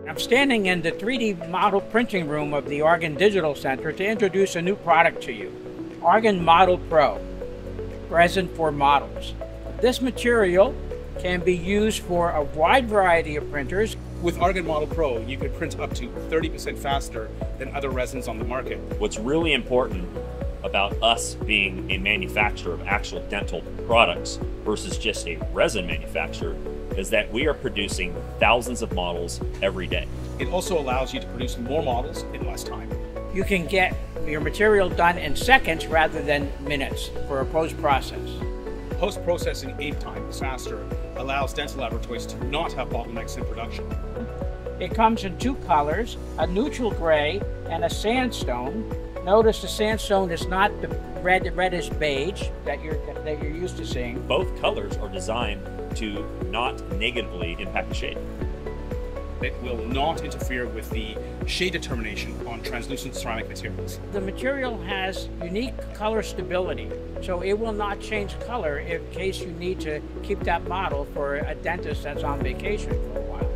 I'm standing in the 3D model printing room of the Argen Digital Center to introduce a new product to you, Argen MODEL Pro Resin for models. This material can be used for a wide variety of printers. With Argen MODEL Pro, you can print up to 30% faster than other resins on the market. What's really important about us being a manufacturer of actual dental products versus just a resin manufacturer is that we are producing thousands of models every day. It also allows you to produce more models in less time. You can get your material done in seconds rather than minutes for a post-process. Post-processing 8 times faster allows dental laboratories to not have bottlenecks in production. It comes in 2 colors, a neutral gray and a sandstone. Notice the sandstone is not the reddish beige that you're used to seeing. Both colors are designed to not negatively impact the shade. It will not interfere with the shade determination on translucent ceramic materials. The material has unique color stability, so it will not change color in case you need to keep that model for a dentist that's on vacation for a while.